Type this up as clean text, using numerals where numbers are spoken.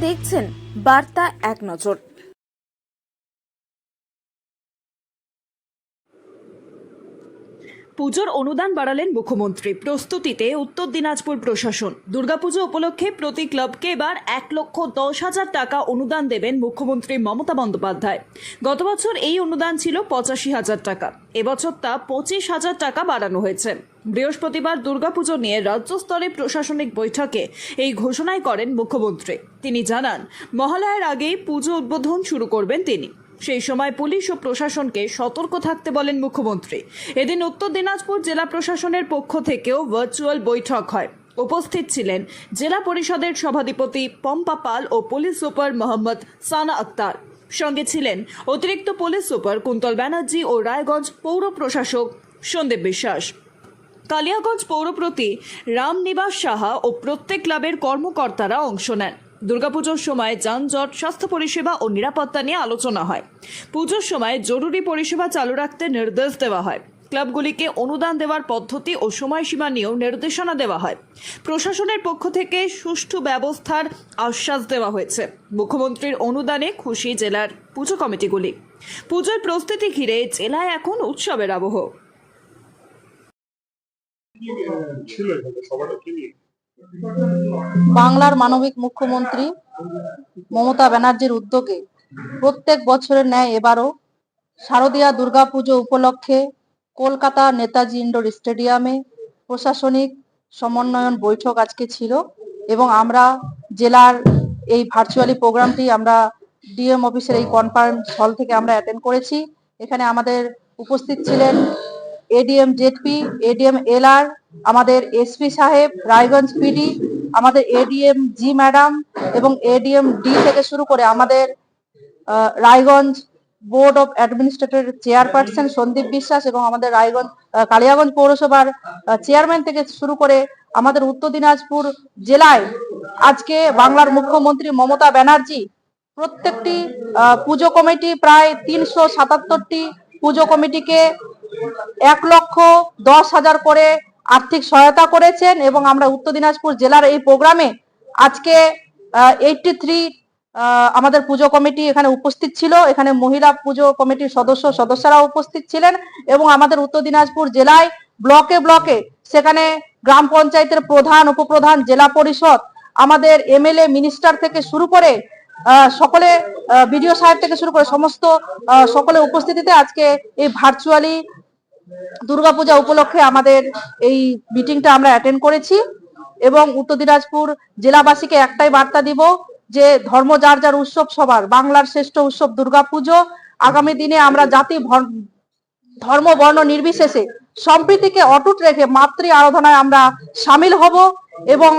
দেখছেন বার্তা এক নজর। পুজোর অনুদান বাড়ালেন মুখ্যমন্ত্রী। প্রস্তুতিতে উত্তর দিনাজপুর প্রশাসন। দুর্গাপুজো উপলক্ষে প্রতি ক্লাবকে এবার 1,10,000 টাকা অনুদান দেবেন মুখ্যমন্ত্রী মমতা বন্দ্যোপাধ্যায়। গত বছর এই অনুদান ছিল 85,000 টাকা, এবছর তা 25,000 টাকা বাড়ানো হয়েছে। বৃহস্পতিবার দুর্গাপুজো নিয়ে রাজ্য স্তরে প্রশাসনিক বৈঠকে এই ঘোষণাই করেন মুখ্যমন্ত্রী। তিনি জানান, মহালয়ার আগেই পুজো উদ্বোধন শুরু করবেন তিনি। সেই সময় পুলিশ ও প্রশাসনকে সতর্ক থাকতে বলেন মুখ্যমন্ত্রী। এদিন উত্তর দিনাজপুর জেলা প্রশাসনের পক্ষ থেকেও ভার্চুয়াল বৈঠক হয়। উপস্থিত ছিলেন জেলা পরিষদের সভাধিপতি পম্পা পাল ও পুলিশ সুপার মোহাম্মদ সানা আক্তার। সঙ্গে ছিলেন অতিরিক্ত পুলিশ সুপার কুন্তল ব্যানার্জি ও রায়গঞ্জ পৌর প্রশাসক সন্দীপ বিশ্বাস। কালিয়াগঞ্জ পৌরপ্রতি রামনিবাস সাহা ও প্রত্যেক ক্লাবের কর্মকর্তারা অংশ নেন। দুর্গাপুজোর সময় যানজট, স্বাস্থ্য পরিষেবা ও নিরাপত্তা নিয়ে আলোচনা হয়। পুজোর সময় জরুরি পরিষেবা চালু রাখতে নির্দেশ দেওয়া হয়। ক্লাবগুলিকে অনুদান দেওয়ার পদ্ধতি ও সময়সীমা নিয়েও নির্দেশনা দেওয়া হয়। প্রশাসনের পক্ষ থেকে সুষ্ঠু ব্যবস্থার আশ্বাস দেওয়া হয়েছে। মুখ্যমন্ত্রীর অনুদানে খুশি জেলার পুজো কমিটিগুলি। পুজোর প্রস্তুতি ঘিরে জেলায় এখন উৎসবের আবহ। বাংলার মানবিক মুখ্যমন্ত্রী মমতা ব্যানার্জির উদ্যোগে প্রত্যেক বছরের ন্যায় এবারও শারদীয়া দুর্গাপুজো উপলক্ষে কলকাতা নেতাজি ইন্ডোর স্টেডিয়ামে প্রশাসনিক সমন্বয়ন বৈঠক আজকে ছিল এবং আমরা জেলার এই ভার্চুয়ালি প্রোগ্রামটি আমরা ডিএম অফিসের এই কনফারেন্স হল থেকে আমরা অ্যাটেন্ড করেছি। এখানে আমাদের উপস্থিত ছিলেন এডিএম জেডপি, এডিএম এলআর, আমাদের এসপি সাহেব, রায়গঞ্জ পিডি, আমাদের এডিএম জি ম্যাডাম এবং এডিএম ডি থেকে শুরু করে আমাদের Raiganj board of administrator chairperson Sandip Biswas এবং আমাদের রায়গঞ্জ কালিয়াগঞ্জ পৌরসভার চেয়ারম্যান থেকে শুরু করে আমাদের উত্তর দিনাজপুর জেলায় আজকে বাংলার মুখ্যমন্ত্রী মমতা ব্যানার্জি প্রত্যেকটি পুজো কমিটি প্রায় 377টি পুজো কমিটিকে 1,10,000 করে আর্থিক সহায়তা করেছেন এবং আমরা উত্তর দিনাজপুর জেলার এই প্রোগ্রামে আজকে 83 আমাদের পুজো কমিটি এখানে উপস্থিত ছিল। এখানে মহিলা পুজো কমিটির সদস্যরা উপস্থিত ছিলেন এবং আমাদের উত্তর দিনাজপুর জেলায় ব্লকে ব্লকে সেখানে গ্রাম পঞ্চায়েতের প্রধান, উপপ্রধান, জেলা পরিষদ, আমাদের এমএলএ, মিনিস্টার থেকে শুরু করে সকলে, বিডিও সাহেব থেকে শুরু করে সমস্ত সকলে উপস্থিতিতে আজকে এই ভার্চুয়ালি দুর্গাপূজা উপলক্ষে আমাদের এই মিটিংটা আমরা অ্যাটেন্ড করেছি এবং উত্তর দিনাজপুর জেলাবাসীকে একটাই বার্তা দিব যে ধর্ম যার যার উৎসব সবার, বাংলার শ্রেষ্ঠ উৎসব দুর্গাপুজো। আগামী দিনে আমরা জাতি ধর্ম বর্ণ নির্বিশেষে সম্প্রীতিকে অটুট রেখে মাতৃ আরাধনায় আমরা সামিল হব এবং